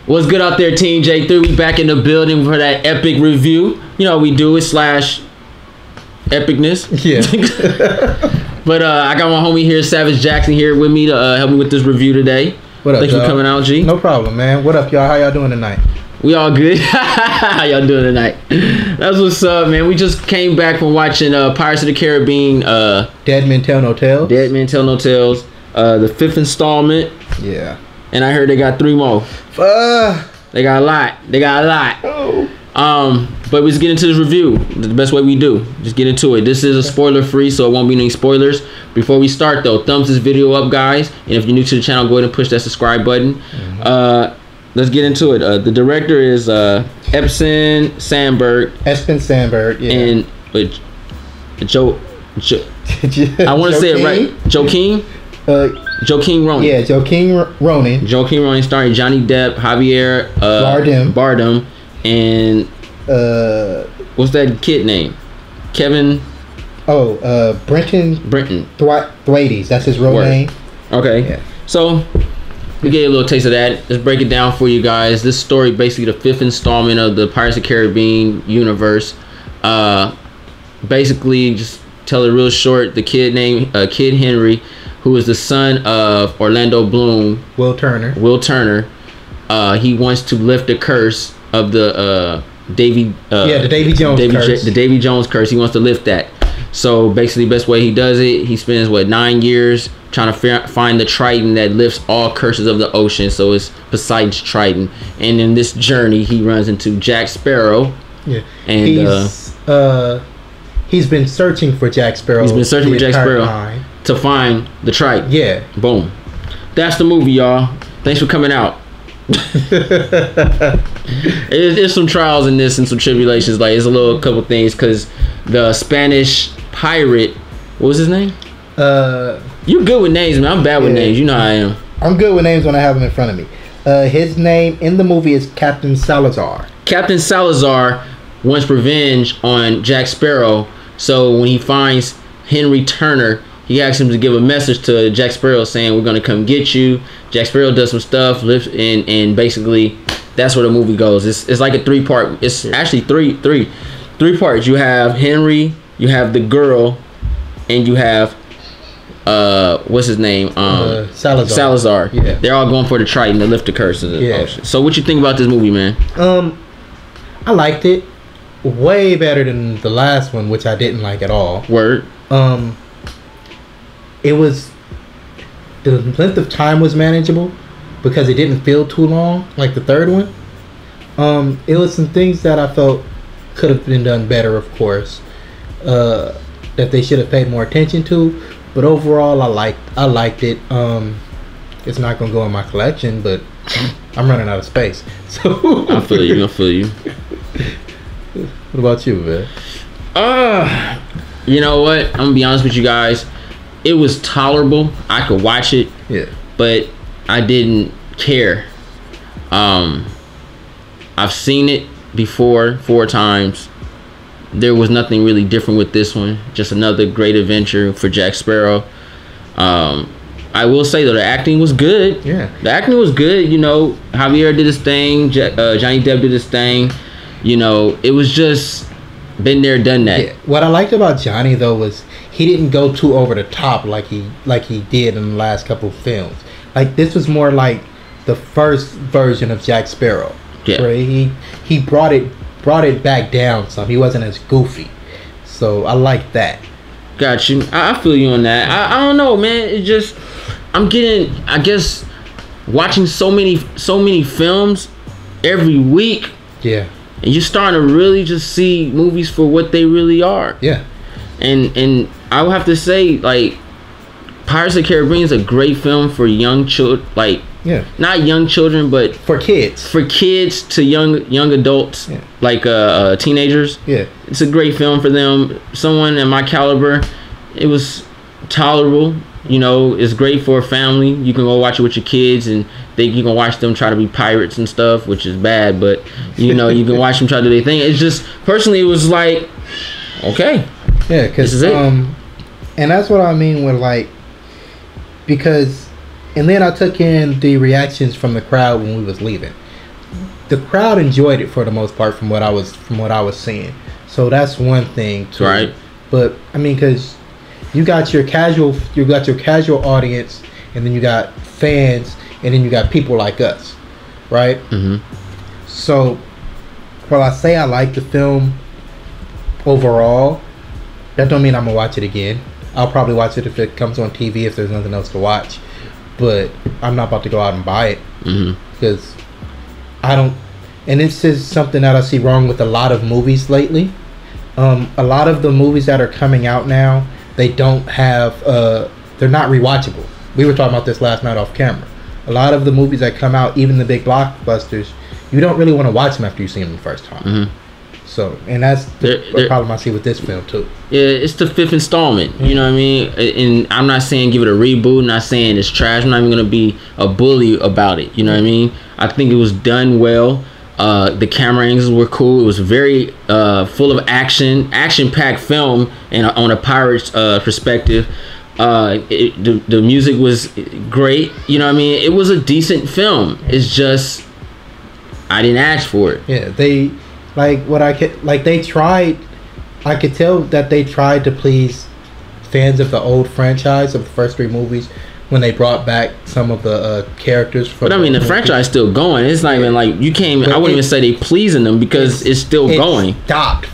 What's good out there, TJ3? We back in the building for that epic review. You know we do it / epicness. Yeah. But I got my homie here, Savage Jackson, here with me to help me with this review today. What up, Thanks for coming out, G. No problem, man. What up, y'all? How y'all doing tonight? We all good. How y'all doing tonight? That's what's up, man. We just came back from watching Pirates of the Caribbean. Dead Men Tell No Tales. Dead Men Tell No Tales. The 5th installment. Yeah. And I heard they got 3 more. They got a lot. Oh. But let's get into this review. The best way we do. Just get into it. This is a spoiler free, so it won't be any spoilers. Before we start though, thumbs this video up, guys. And if you're new to the channel, go ahead and push that subscribe button. Let's get into it. The director is Espen Sandberg. Yeah. And Joe I want to say it right. Joaquin Ronan. Yeah, Joaquin Ronan. Joaquin Ronan, starring Johnny Depp, Javier Bardem, and what's that kid name? Kevin. Brenton Thwaites. That's his real name. Okay. Yeah. So we get a little taste of that. Let's break it down for you guys. This story, basically the 5th installment of the Pirates of the Caribbean universe. Basically, just tell it real short. The kid named Kid Henry, who is the son of Orlando Bloom, Will Turner. He wants to lift the curse of the Davy Jones curse. He wants to lift that. So basically, best way he does it, he spends 9 years trying to find the Triton that lifts all curses of the ocean. So it's Poseidon's Triton. And in this journey, he runs into Jack Sparrow. Yeah, and he's been searching for Jack Sparrow. To find the Triton. Yeah. Boom. That's the movie, y'all. Thanks for coming out. There's some trials in this and some tribulations. Like, it's a little couple things because the Spanish pirate, what was his name? You good with names, man. I'm bad with names. You know how I am. I'm good with names when I have them in front of me. His name in the movie is Captain Salazar. Captain Salazar wants revenge on Jack Sparrow. So when he finds Henry Turner, he asks him to give a message to Jack Sparrow saying, we're going to come get you. Jack Sparrow does some stuff, and basically that's where the movie goes. It's like a 3-part. It's actually three parts. You have Henry, you have the girl, and you have what's his name? Salazar. Yeah. They're all going for the Triton to lift the curse of the ocean. So what you think about this movie, man? I liked it way better than the last one, which I didn't like at all. Word. It was, the length of time was manageable because it didn't feel too long like the third one. It was some things that I felt could have been done better, of course, that they should have paid more attention to. But overall, I liked it. It's not gonna go in my collection, but I'm running out of space. So I feel you. What about you, man? You know what? I'm gonna be honest with you guys. It was tolerable. I could watch it. Yeah. But I didn't care. I've seen it before 4 times. There was nothing really different with this one. Just another great adventure for Jack Sparrow. I will say though, the acting was good. Yeah. The acting was good. You know, Javier did his thing. Johnny Depp did his thing. You know, it was just been there, done that. Yeah. What I liked about Johnny though was he didn't go too over the top like he did in the last couple of films. Like, this was more like the first version of Jack Sparrow. Yeah. Where he brought it back down some. He wasn't as goofy. So I like that. Got you. I feel you on that. I don't know, man. It just, I'm getting, I guess, watching so many films every week. Yeah. And you're starting to really just see movies for what they really are. Yeah. And I would have to say, like, Pirates of the Caribbean is a great film for young children. Like, not young children, but for kids. For kids to young adults, like teenagers. Yeah. It's a great film for them. Someone in my caliber, it was tolerable. You know, it's great for a family. You can go watch it with your kids, and you can watch them try to be pirates and stuff, which is bad. But you know, you can watch them try to do their thing. It's just, personally, it was like, okay, yeah, because this is it. And that's what I mean with, like, because, and then I took in the reactions from the crowd when we was leaving. the crowd enjoyed it for the most part from what I was seeing. So that's one thing too. Right. But I mean, because you got your casual audience, and then you got fans, and then you got people like us, right? Mm-hmm. So while I say I like the film overall, that don't mean I'm gonna watch it again. I'll probably watch it if it comes on TV, if there's nothing else to watch. But I'm not about to go out and buy it, because I don't. And this is something that I see wrong with a lot of movies lately. A lot of the movies that are coming out now, they don't have. They're not rewatchable. We were talking about this last night off camera. A lot of the movies that come out, even the big blockbusters, you don't really want to watch them after you've seen them the first time. Mm-hmm. So, and that's the problem I see with this film too. Yeah, it's the 5th installment. You know what I mean? And I'm not saying give it a reboot. Not saying it's trash. I'm not even gonna be a bully about it. You know what I mean? I think it was done well. The camera angles were cool. It was very full of action-packed film, and on a pirate's perspective. The music was great. You know what I mean? It was a decent film. It's just I didn't ask for it. Yeah, they they tried. I could tell that they tried to please fans of the old franchise of the first 3 movies when they brought back some of the characters from. But I mean, the franchise is still going. It's not even like you can't. I wouldn't even say they pleasing them, because it's still going. Stopped.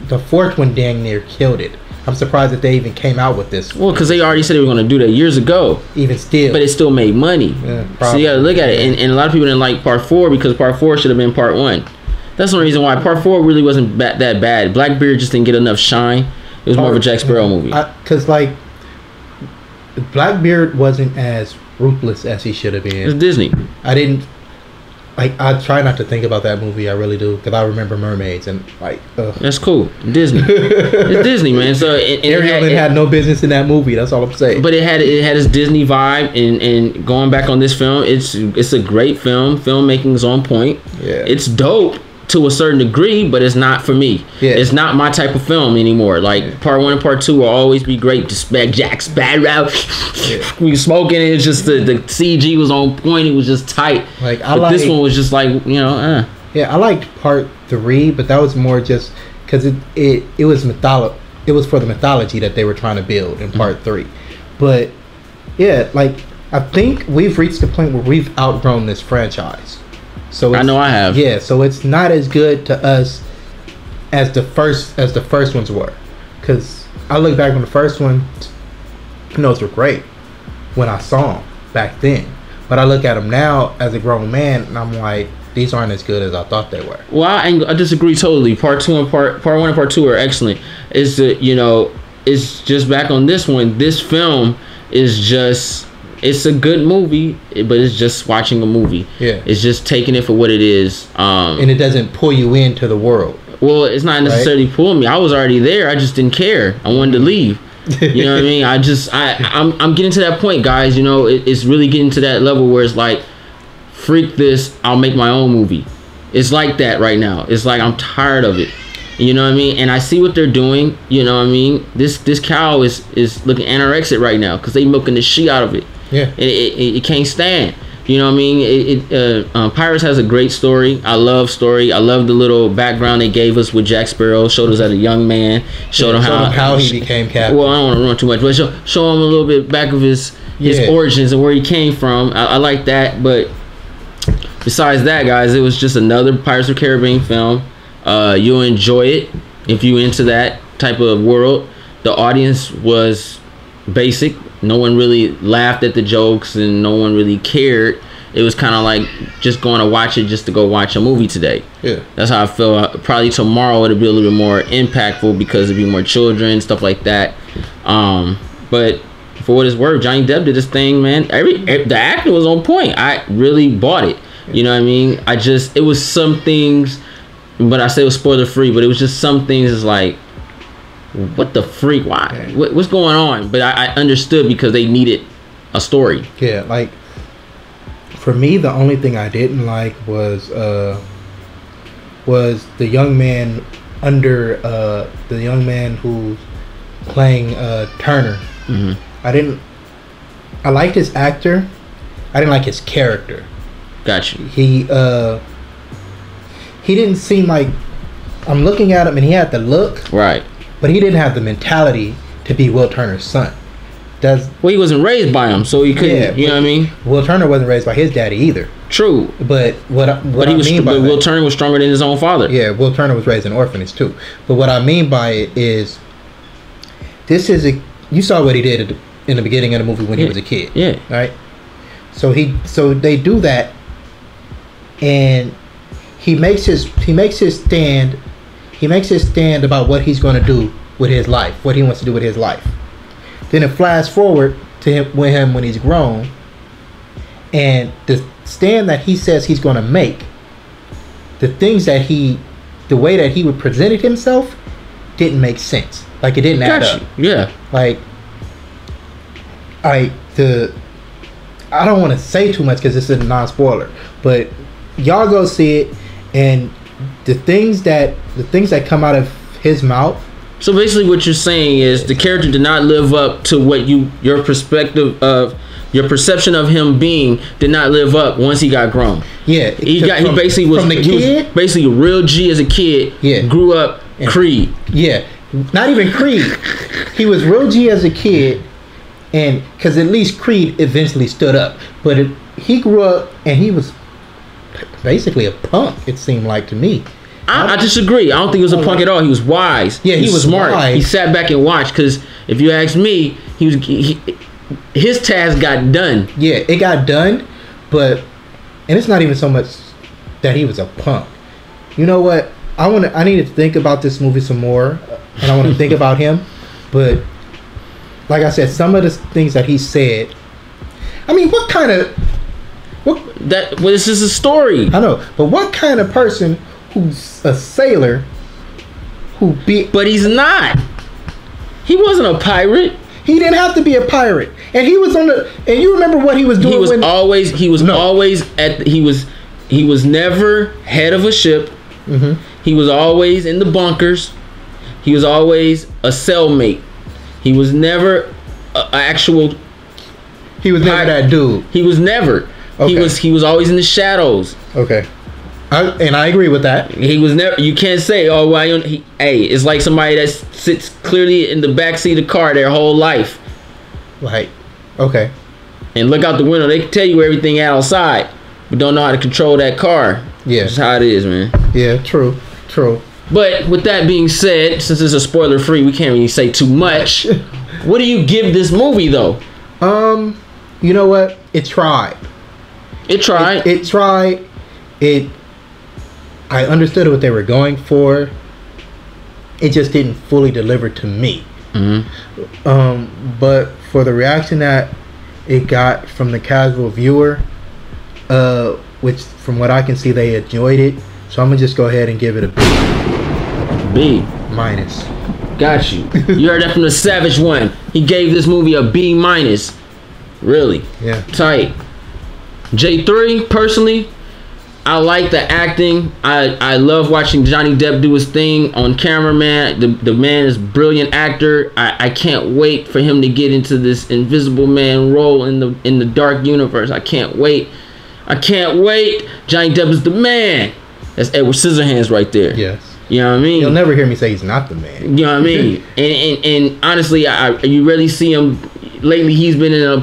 The 4th one dang near killed it. I'm surprised that they even came out with this. Well, because they already said they were going to do that years ago. Even still. But it still made money. Yeah, so you got to look at it. And a lot of people didn't like part 4 because part 4 should have been part 1. That's the reason why part 4 really wasn't that bad. Blackbeard just didn't get enough shine. It was more of a Jack Sparrow movie. Because, Blackbeard wasn't as ruthless as he should have been. It's Disney. I try not to think about that movie. I really do, because I remember mermaids and That's cool. Disney. It's Disney, man. So Ariel had no business in that movie. That's all I'm saying. But it had its Disney vibe, and going back on this film, it's a great film. Filmmaking is on point. Yeah, it's dope to a certain degree, but it's not for me. Yeah. It's not my type of film anymore. Part 1 and part 2 will always be great. Respect Jack Sparrow. We smoking it. It's just the CG was on point. It was just tight. This one was just Yeah, I liked part 3, but that was more just because it was it was for the mythology that they were trying to build in part 3. But yeah, I think we've reached the point where we've outgrown this franchise. So I know I have. Yeah, so it's not as good to us as the first ones were. Because I look back on the first one, those were great when I saw them back then. But I look at them now as a grown man, and I'm like, these aren't as good as I thought they were. Well, I disagree totally. Part 1 and part 2 are excellent. It's just back on this one. This film is just. It's a good movie, but it's just watching a movie. Yeah. It's just taking it for what it is. And it doesn't pull you into the world. Well, it's not necessarily pulling me. I was already there. I just didn't care. I wanted to leave. You know what I mean? I'm getting to that point, guys. It's really getting to that level where it's like, freak this, I'll make my own movie. It's like that right now. It's like I'm tired of it. You know what I mean? And I see what they're doing. You know what I mean? This cow is looking anorexic right now because they milking the shit out of it. Yeah, it can't stand. You know what I mean? Pirates has a great story. I love the little background they gave us with Jack Sparrow. Showed us as a young man. Showed him how he became captain. Well, I don't want to run too much, but show him a little bit back of his origins and where he came from. I like that. But besides that, guys, it was just another Pirates of the Caribbean film. You'll enjoy it if you into that type of world. The audience was basic. No one really laughed at the jokes, and no one really cared. It was kind of like just going to watch it just to go watch a movie today. Yeah, that's how I feel. Probably tomorrow it'll be a little bit more impactful because it'll be more children, stuff like that. But for what it's worth, Johnny Depp did his thing, man. The acting was on point. I really bought it. You know what I mean? It was some things, but I say it was spoiler free, but it was just some things is like, what the freak? Why? What's going on? But I understood because they needed a story. Yeah, for me, the only thing I didn't like was the young man the young man who's playing Turner. Mm-hmm. I liked his actor. I didn't like his character. Gotcha. He he didn't seem like. I'm looking at him, and he had the look, right? But he didn't have the mentality to be Will Turner's son. Well, he wasn't raised by him, so he couldn't. Yeah, you know what I mean? Will Turner wasn't raised by his daddy either. True, but Will Turner was stronger than his own father. Yeah, Will Turner was raised in orphanage too. But what I mean by it is, you saw what he did in the beginning of the movie when he was a kid. Yeah. Right. So they do that, and he makes his stand. He makes his stand about what he's going to do with his life, what he wants to do with his life. Then it flash forward to him when he's grown, and the stand that he says he's going to make, the way that he would present himself didn't make sense. Like, it didn't add up. Yeah. Like, I don't want to say too much because this is a non-spoiler, but y'all go see it, and the things that come out of his mouth. So basically, what you're saying is the character did not live up to what your perception of him being did not live up once he got grown. Yeah, he basically was basically a real G as a kid. Yeah, grew up Creed. Yeah, not even Creed. He was real G as a kid, and because at least Creed eventually stood up, but he grew up and he was basically a punk. It seemed like to me. I disagree. I don't think he was a punk at all. He was wise. Yeah, he was smart. Wise. He sat back and watched. Because if you ask me, his task got done. Yeah, it got done, and it's not even so much that he was a punk. You know what? I need to think about this movie some more, and I want to think about him. But like I said, some of the things that he said. I mean, this is a story. I know, but what kind of person who's a sailor but he's not. He wasn't a pirate. He didn't have to be a pirate, and he was and you remember what he was doing. He was never head of a ship. Mm-hmm. He was always in the bunkers. He was always a cellmate. He was never an actual. He was never that dude. He was never. Okay. He was always in the shadows. Okay. I agree with that. He was never. You can't say, "Oh, well, it's like somebody that sits clearly in the backseat of the car their whole life." Right. Okay. And look out the window. They can tell you everything outside, but don't know how to control that car. Yeah. That's how it is, man. Yeah. True. But with that being said, since it's a spoiler free, we can't really say too much. What do you give this movie, though? You know what? It tried. It tried. It tried. I understood what they were going for. It just didn't fully deliver to me. Mm-hmm. But for the reaction that it got from the casual viewer, which from what I can see, they enjoyed it. So I'm gonna just go ahead and give it a B. B-. Got you. You heard that from the Savage One. He gave this movie a B-. Really? Yeah. Tight. J3, personally, I like the acting. I love watching Johnny Depp do his thing on camera, man. The man is a brilliant actor. I can't wait for him to get into this Invisible Man role in the dark universe. I can't wait. Johnny Depp is the man. That's Edward Scissorhands right there. Yes. You know what I mean? You'll never hear me say he's not the man. You know what I mean? and honestly, you really see him lately. He's been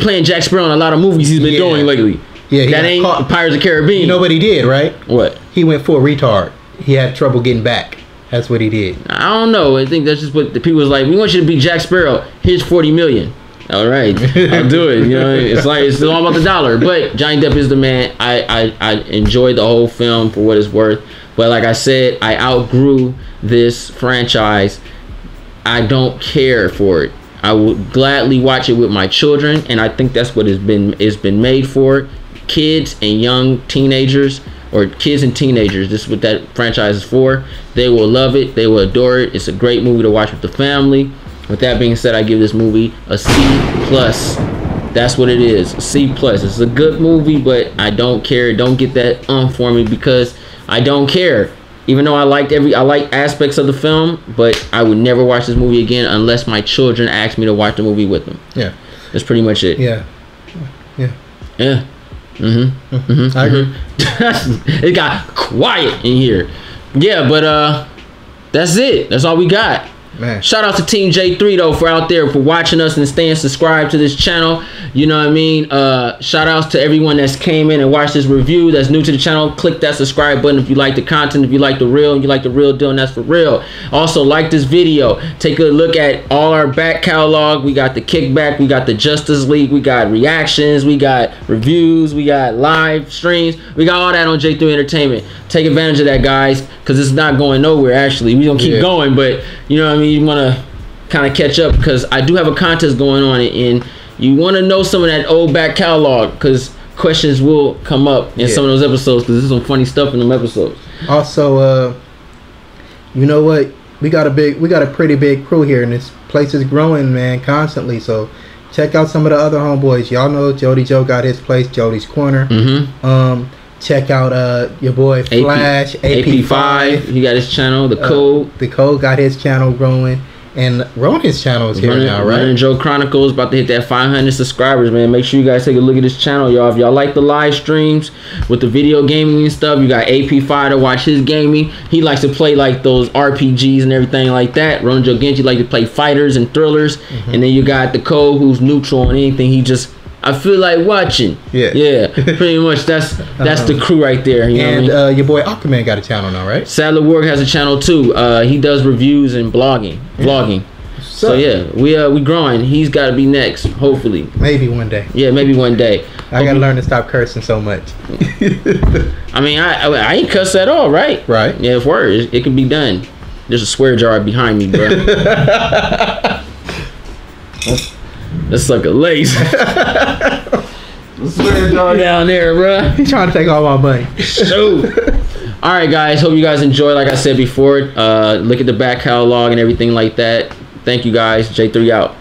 playing Jack Sparrow in a lot of movies he's been doing lately. Yeah, that ain't Pirates of the Caribbean. You know what he did, right? What? He went for a retard. He had trouble getting back. That's what he did. I don't know. I think that's just what the people was like. We want you to be Jack Sparrow. Here's $40 million. All right, I'll do it. You know, it's all about the dollar. But Johnny Depp is the man. I enjoyed the whole film for what it's worth. But like I said, I outgrew this franchise. I don't care for it. I would gladly watch it with my children, and I think that's what it's been made for. Kids and young teenagers, or kids and teenagers. This is what that franchise is for. They will love it. They will adore it. It's a great movie to watch with the family. With that being said, I give this movie a C+. That's what it is, a C+. It's a good movie, but I don't care. Don't get that for me, because I don't care. Even though I like aspects of the film, but I would never watch this movie again unless my children ask me to watch the movie with them. Yeah. That's pretty much it. Yeah. I agree. It got quiet in here. Yeah, but that's it. That's all we got. Man. Shout out to Team J3 though for out there for watching us and staying subscribed to this channel. You know what I mean? Shout outs to everyone that's came in and watched this review that's new to the channel. Click that subscribe button if you like the content, if you like the real, and you like the real deal, and that's for real. Also, like this video. Take a look at all our back catalog. We got the kickback, we got the Justice League, we got reactions, we got reviews, we got live streams. We got all that on J3 Entertainment. Take advantage of that, guys, because it's not going nowhere. Actually, we gonna keep going, but you know what I mean. You want to kind of catch up because I do have a contest going on, and you want to know some of that old back catalog because questions will come up in some of those episodes because there's some funny stuff in them episodes. Also, you know what? We got a pretty big crew here, and this place is growing, man, constantly. So check out some of the other homeboys. Y'all know Jody Joe got his place, Jody's Corner. Check out your boy Flash, AP5. He got his channel, The Code. The Code got his channel growing. And Ronan's channel is here now, right? Ronan Joe Chronicles about to hit that 500 subscribers, man. Make sure you guys take a look at his channel, y'all. If y'all like the live streams with the video gaming and stuff, you got AP5 to watch his gaming. He likes to play like those RPGs and everything like that. Ronan Joe Genji like to play fighters and thrillers. And then you got The Code, who's neutral on anything. He just, I feel like watching. Yeah. Pretty much that's the crew right there. You know what I mean? Your boy Aquaman got a channel now, right? Sadler Work has a channel too. He does reviews and vlogging. So yeah, we growing. He's got to be next, hopefully. Maybe one day. Yeah, maybe one day. I gotta learn to stop cursing so much. I mean, I ain't cuss at all, right? Right. Yeah, if word, it can be done. There's a swear jar behind me, bro. That's like a lace. Swear jar down there, bro. He's trying to take all my money. Shoot. All right, guys. Hope you guys enjoy. Like I said before, look at the back catalog and everything like that. Thank you, guys. J3 out.